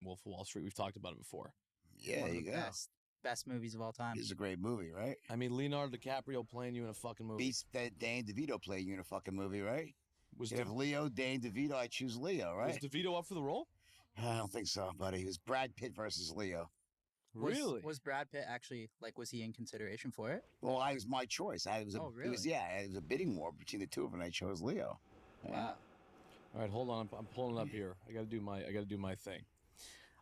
Wolf of Wall Street. We've talked about it before. Yeah, One of there the you go. best movies of all time. It's a great movie, right? I mean, Leonardo DiCaprio playing you in a fucking movie. Beats that Danny DeVito playing you in a fucking movie, right? Was You have Leo, Danny DeVito. I choose Leo, right? Was DeVito up for the role? I don't think so, buddy. It was Brad Pitt versus Leo. Really? Was Brad Pitt actually, was he in consideration for it? Well, it was my choice. It was really? It was a bidding war between the two of them, and I chose Leo. Wow. All right, hold on. I'm pulling it up here. I got to do my thing.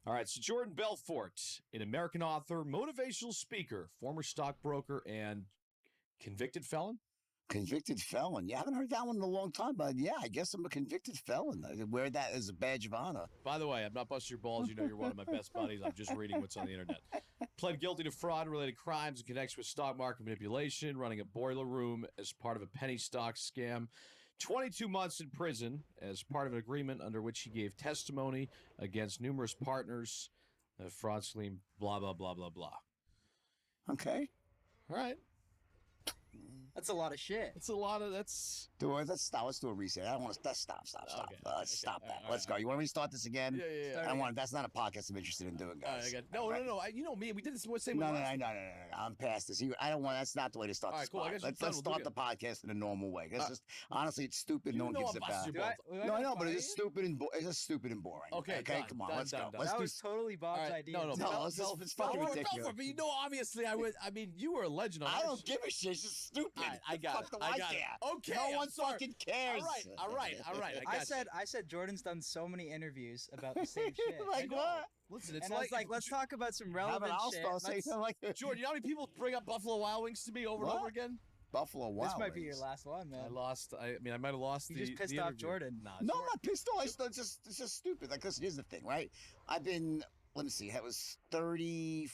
All right, so Jordan Belfort, an American author, motivational speaker, former stockbroker, and convicted felon. Convicted felon. Yeah, I haven't heard that one in a long time, but yeah, I guess I'm a convicted felon. I wear that as a badge of honor. By the way, I'm not busting your balls. You know you're one of my best buddies. I'm just reading what's on the internet. Pled guilty to fraud-related crimes in connection with stock market manipulation, running a boiler room as part of a penny stock scam. 22 months in prison as part of an agreement under which he gave testimony against numerous partners. Fraud scheme, blah, blah, blah, blah, blah. Okay. All right. That's a lot of shit. It's a lot of, that's... Let's stop. Let's do a reset. I don't want to... Stop. Okay, Let's stop that. All Let's go. You want me to start this again? Yeah. I don't want... That's not a podcast I'm interested in doing, guys. No. You know me. We did this same No. way. I'm past this. I don't want... That's not the way to start All right, this cool. podcast. Let's start the podcast in a normal way. It's just... Honestly, it's stupid. No one gives a fuck. No, I know, but it's just stupid and boring. Okay, come on. Let's go. That was totally Bob's idea. No, it's fucking ridiculous. But obviously, I mean, you were a legend on I don't give a shit. It's just stupid. I got it. Okay, no one fucking cares. All right. I said Jordan's done so many interviews about the same shit. Like what? Listen, it's I was like, let's talk about some relevant shit. Jordan, you know how many people bring up Buffalo Wild Wings to me over and over again? Buffalo Wild Wings. This might be your last one, man. I might have lost You just pissed off Jordan. No, I'm not pissed off. It's just stupid. Like, listen, here's the thing, right? I've been, let me see, that was 33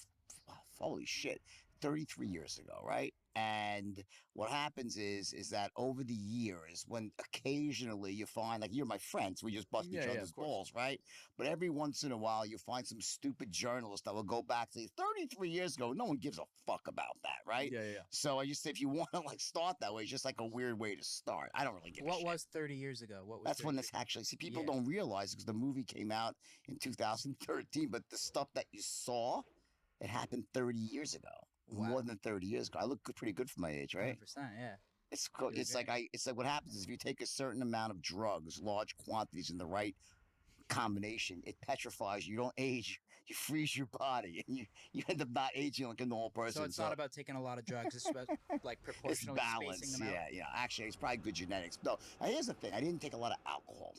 years ago, right? And what happens is that over the years, when occasionally you find, like, you're my friends, we just bust each other's balls, right? But every once in a while, you find some stupid journalist that will go back to 33 years ago. No one gives a fuck about that, right? Yeah. So I just say, if you want to start that way, it's just like a weird way to start. I don't really give a shit. What was 30 years ago? That's when this actually, people don't realize, because the movie came out in 2013, but the stuff that you saw, it happened 30 years ago. Wow. More than 30 years ago. I look pretty good for my age, right? 100%, yeah. It's like what happens is, if you take a certain amount of drugs, large quantities in the right combination, it petrifies you. You don't age. You freeze your body, and you end up not aging like a normal person. So it's not about taking a lot of drugs. It's about proportionally it's balance. Spacing them out. Yeah. Actually, it's probably good genetics. No, here's the thing. I didn't take a lot of alcohol.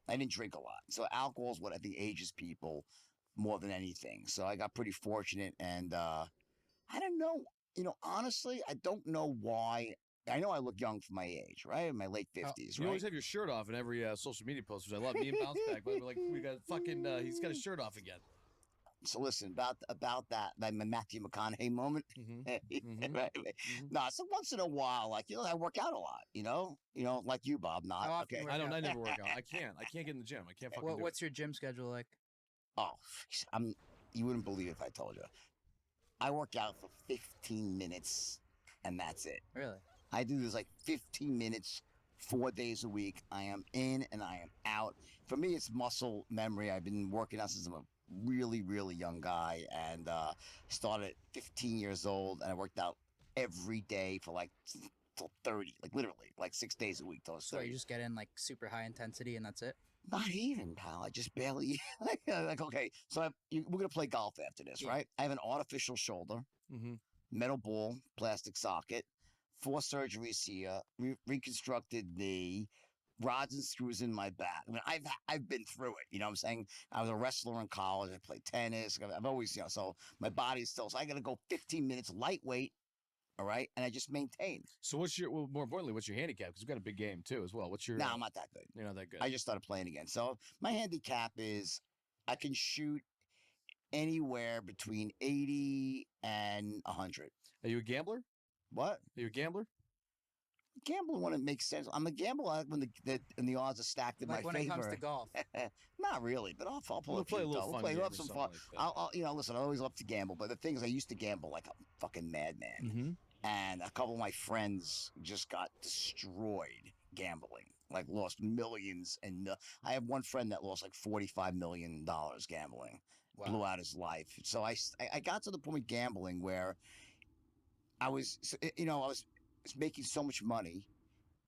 I didn't drink a lot. So alcohol is what I think ages people more than anything. So I got pretty fortunate, and I don't know. Honestly, I don't know why. I know I look young for my age, right? In my late 50s, right? You always have your shirt off in every social media post, which I love. Me and Bounce Back, but we got fucking, he's got his shirt off again. So listen, about that my Matthew McConaughey moment. No, so once in a while, I work out a lot, like you, Bob, not. Okay. I never work out. I can't get in the gym. I can't fucking do it. What's your gym schedule like? Oh, you wouldn't believe it if I told you. I work out for 15 minutes, and that's it. Really? I do this 15 minutes, 4 days a week. I am in and I am out. For me, it's muscle memory. I've been working out since I'm a really, really young guy, and started at 15 years old, and I worked out every day for till 30, literally, 6 days a week till I was 30. So you just get in super high intensity and that's it? Not even, pal. I just barely, okay, so we're going to play golf after this, right? I have an artificial shoulder, metal ball, plastic socket, 4 surgeries here, reconstructed knee, rods and screws in my back. I mean, I've been through it. You know what I'm saying? I was a wrestler in college. I played tennis. I've always, so my body's still, so I got to go 15 minutes lightweight. All right. And I just maintain. So more importantly, what's your handicap? Because you've got a big game too as well. What's your... No, I'm not that good. You're not that good. I just started playing again. So my handicap is I can shoot anywhere between 80 and 100. Are you a gambler? What? Are you a gambler? Gambling when it makes sense. I'm a gambler when the odds are stacked in my favor. When it comes to golf. Not really, but I'll pull up. Play a little fun. We'll have some fun. Listen, I always love to gamble, but the thing is, I used to gamble like a fucking madman. And a couple of my friends just got destroyed gambling. like lost millions, and I have one friend that lost like $45 million gambling, blew out his life. So I got to the point with gambling where I was, I was making so much money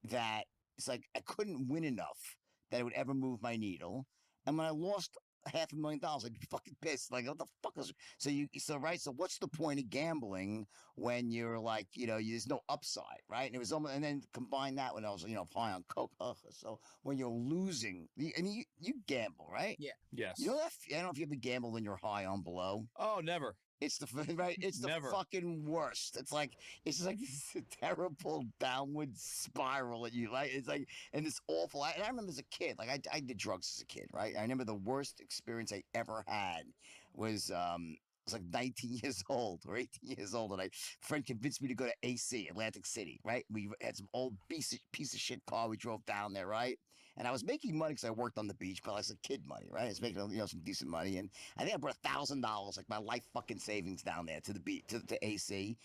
that it's like I couldn't win enough that it would ever move my needle. And when I lost $500,000, I'd be fucking pissed. Like, what the fuck is right? So what's the point of gambling when you're like, there's no upside, right? And it was almost, and then combine that when I was, high on coke. So when you're losing, I mean, you gamble, right? Yeah. Yes. You know that? I don't know if you ever gamble when you're high on blow. Oh, never. It's the right. It's the fucking worst. It's just like this terrible downward spiral that you like. It's like, and it's awful. And I remember as a kid, like I did drugs as a kid, right? I remember the worst experience I ever had was I was like 19 years old or 18 years old, and a friend convinced me to go to AC, Atlantic City, right? We had some old piece of shit car. We drove down there, right? And I was making money because I worked on the beach, but I was a kid money, right? I was making some decent money, and I think I brought $1,000, like my life fucking savings, down there to the beach to AC,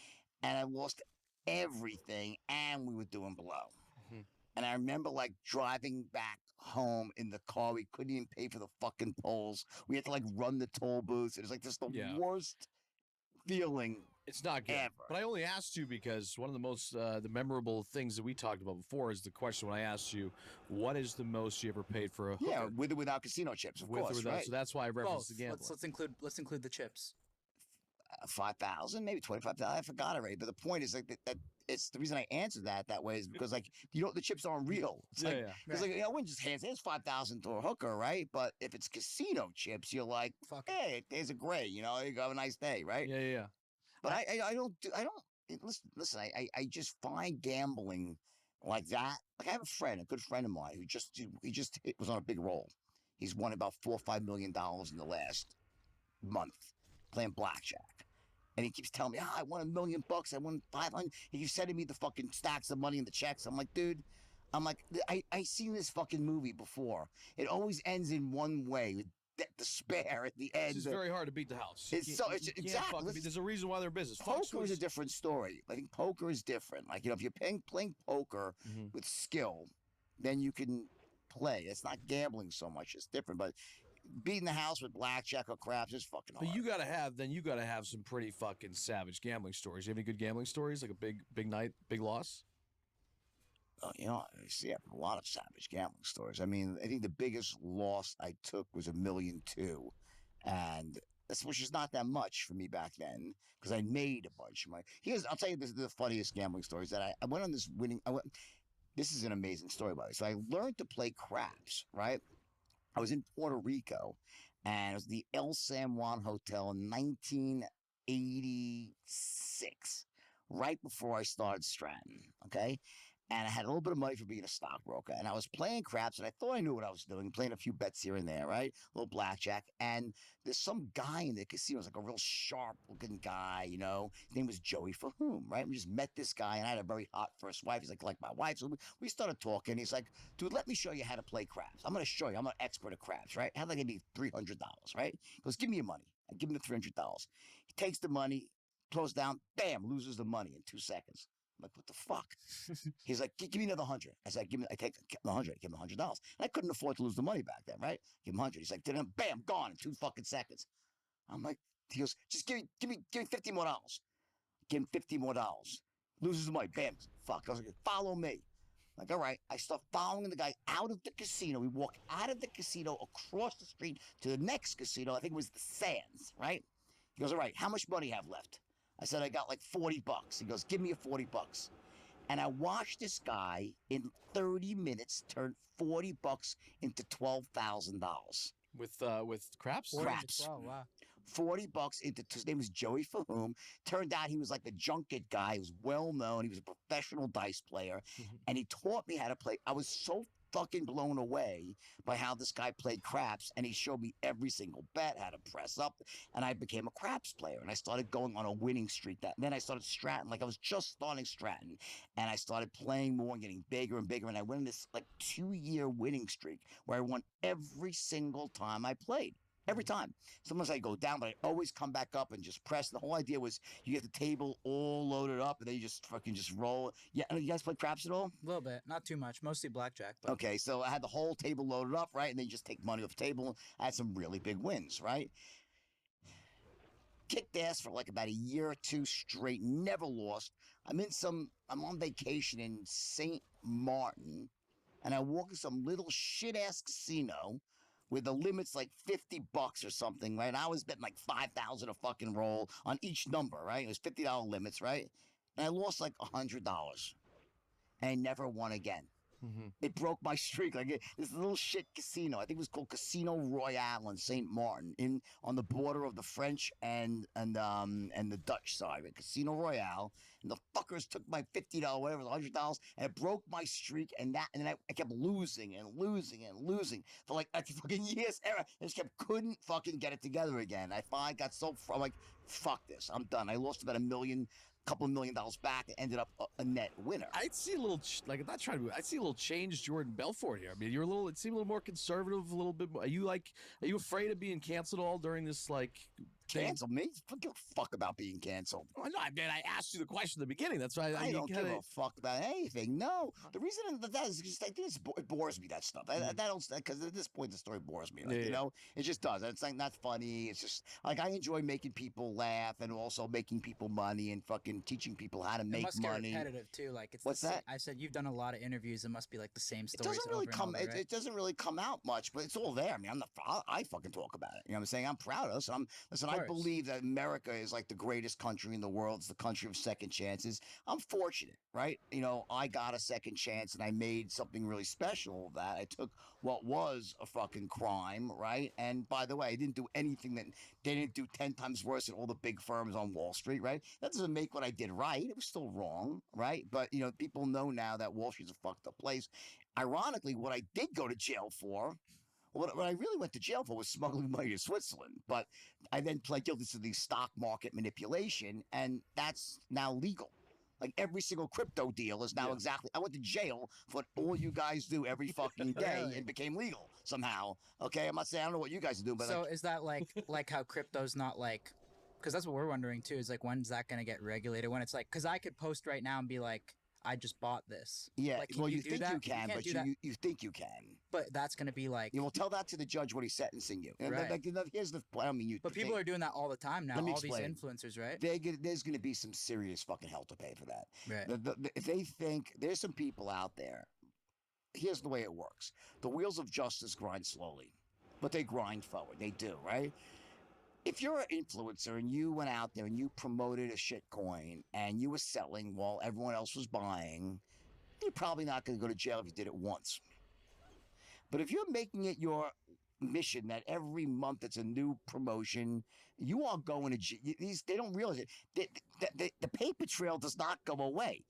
and I lost everything, and we were doing blow. Mm-hmm. And I remember like driving back home in the car. We couldn't even pay for the fucking tolls. We had to like run the toll booths. It was like just the worst feeling. It's not good. Ever. But I only asked you because one of the most the memorable things that we talked about before is the question when I asked you, what is the most you ever paid for a hooker? Yeah, with or without casino chips, of course, right? So that's why I referenced the gambling. Let's include the chips. 5,000, maybe 25,000. I forgot already. But the point is like that it's the reason I answered that way is because like the chips aren't real. It's like because like I wouldn't just hand it's 5,000 to a hooker, right? But if it's casino chips, you're like, hey, there's a gray, you have a nice day, right? Yeah. But I don't listen. I just find gambling like that. Like I have a good friend of mine who just was on a big roll. He's won about $4 or $5 million in the last month playing blackjack. And he keeps telling me, I won $1 million. I won 500. He keeps sending me the fucking stacks of money and the checks. I'm like, dude, I seen this fucking movie before. It always ends in one way with despair at the end. It's very hard to beat the house. Exactly. There's a reason why they're business. Poker is a different story. I think poker is different. Like, if you're playing poker with skill, then you can play. It's not gambling so much. It's different. But beating the house with blackjack or craps is fucking hard. But you gotta have some pretty fucking savage gambling stories. You have any good gambling stories? Like a big night, big loss? I see a lot of savage gambling stories. I mean, I think the biggest loss I took was $1.2 million, and which is not that much for me back then because I made a bunch of money. I'll tell you the funniest gambling stories that I went on this winning. This is an amazing story, by the way. So I learned to play craps, right? I was in Puerto Rico, and it was the El San Juan Hotel in 1986, right before I started Stratton, okay? And I had a little bit of money for being a stockbroker, and I was playing craps, and I thought I knew what I was doing, playing a few bets here and there, right? A little blackjack, and there's some guy in the casino, was like a real sharp-looking guy, His name was Joey Fahum, right? We just met this guy, and I had a very hot first wife. He's like my wife, so we started talking. He's like, dude, let me show you how to play craps. I'm going to show you. I'm an expert at craps, right? How'd I give me $300, right? He goes, give me your money. I give him the $300. He takes the money, throws down, bam, loses the money in 2 seconds. I'm like, what the fuck? He's like, give me another 100. I said, I take the 100. I give him $100. And I couldn't afford to lose the money back then, right? Give him 100. He's like, bam, gone in 2 fucking seconds. I'm like, he goes, just give me $50 more. Give him $50 more. Loses the money, bam, fuck. I was like, follow me. I'm like, all right. I start following the guy out of the casino. We walk out of the casino across the street to the next casino. I think it was the Sands, right? He goes, all right, how much money you have left? I said, I got like $40. He goes, give me a $40. And I watched this guy in 30 minutes turn $40 into $12,000. With craps? Craps. Wow. $40 into, his name was Joey Fahum. Turned out he was like a junket guy. He was well known. He was a professional dice player. And he taught me how to play. I was so fucking blown away by how this guy played craps, and he showed me every single bet, how to press up, and I became a craps player, and I started going on a winning streak. Then I started Stratton, like I was just starting Stratton, and I started playing more and getting bigger and bigger, and I went on this like 2-year winning streak where I won every single time I played. Every time. Sometimes I go down, but I always come back up and just press. The whole idea was you get the table all loaded up, and then you just fucking just roll. Yeah, you guys play craps at all? A little bit, not too much, mostly blackjack. But Okay, so I had the whole table loaded up, right? And then you just take money off the table. I had some really big wins, right? Kicked ass for like about a year or two straight, never lost. I'm on vacation in St. Martin, and I walk in some little shit ass casino where the limit's like $50 or something, right? And I was betting like 5,000 a fucking roll on each number, right? It was $50 limits, right? And I lost like $100, and I never won again. It broke my streak. Like this little shit casino, I think it was called Casino Royale in St. Martin, on the border of the French and the Dutch side. Right? Casino Royale, and the fuckers took my $50, whatever, $100, and it broke my streak. And then I kept losing and losing and losing for like fucking years. I just couldn't fucking get it together again. I finally got I'm like, fuck this, I'm done. I lost about couple of $1 million back and ended up a net winner. I'd see a little, I'm not trying to, I'd see a little change Jordan Belfort here. I mean, it seemed a little more conservative, a little bit more. Are you afraid of being canceled all during this, like, Cancel me? I don't give a fuck about being canceled. Well, no, I mean, I asked you the question at the beginning. That's why I don't give a fuck about anything. No, the reason that is just I think it bores me, that stuff. Because at this point the story bores me. Like, you know, it just does. It's like not funny. It's just like I enjoy making people laugh and also making people money and fucking teaching people how to make it must money. Get repetitive too. Like it's what's that? I said you've done a lot of interviews. It must be like the same stories. It doesn't really come. Over, right? It doesn't really come out much, but it's all there. I mean, I fucking talk about it. You know what I'm saying? I'm proud of us. Listen. I believe that America is like the greatest country in the world. It's the country of second chances. I'm fortunate, right? You know, I got a second chance and I made something really special of that. I took what was a fucking crime, right? And by the way, I didn't do anything that they didn't do 10 times worse than all the big firms on Wall Street, right? That doesn't make what I did right. It was still wrong, right? But, you know, people know now that Wall Street's a fucked up place. Ironically, what I did go to jail for, what I really went to jail for was smuggling money to Switzerland. But I then pled guilty to the stock market manipulation, and that's now legal. Like every single crypto deal is now exactly. I went to jail for what all you guys do every fucking day and became legal somehow. Okay, I'm not saying I don't know what you guys do, but so is that like how crypto's not like? Because that's what we're wondering too. Is like when's that going to get regulated? When it's like, because I could post right now and be like, I just bought this. Yeah, like, well, you think you can, but you think you can. But that's going to be like... You will tell that to the judge when he's sentencing you. Right. Like, here's the... I don't mean you... But people are doing that all the time now. Let me all explain. These influencers, right? There's going to be some serious fucking hell to pay for that. Right. If they think... There's some people out there... Here's the way it works. The wheels of justice grind slowly. But they grind forward. They do, right? If you're an influencer and you went out there and you promoted a shit coin and you were selling while everyone else was buying... You're probably not going to go to jail if you did it once. But if you're making it your mission that every month it's a new promotion, you are going to jail. They don't realize it. The paper trail does not go away.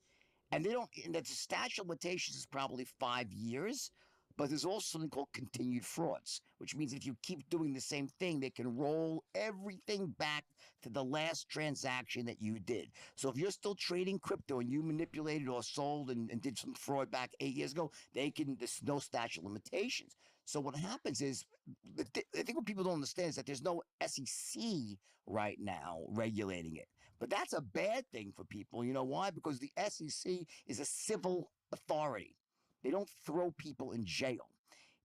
And the statute of limitations is probably 5 years. But there's also something called continued frauds, which means if you keep doing the same thing, they can roll everything back to the last transaction that you did. So if you're still trading crypto and you manipulated or sold and did some fraud back 8 years ago, there's no statute of limitations. So what happens is, I think what people don't understand is that there's no SEC right now regulating it. But that's a bad thing for people. You know why? Because the SEC is a civil authority. They don't throw people in jail.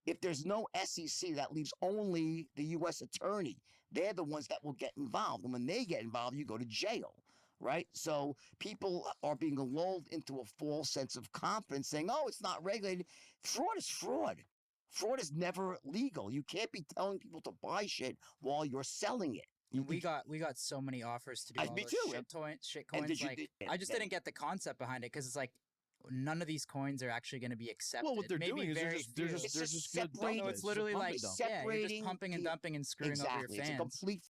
If there's no SEC, that leaves only the U.S. attorney. They're the ones that will get involved. And when they get involved, you go to jail, right? So people are being lulled into a false sense of confidence saying, oh, it's not regulated. Fraud is fraud. Fraud is never legal. You can't be telling people to buy shit while you're selling it. We got so many offers to do all those shit coins. I just didn't get the concept behind it because it's like, none of these coins are actually going to be accepted. Well, what they're doing is they're just separating. No, it's literally like you're just pumping and dumping and screwing over your fans. It's a complete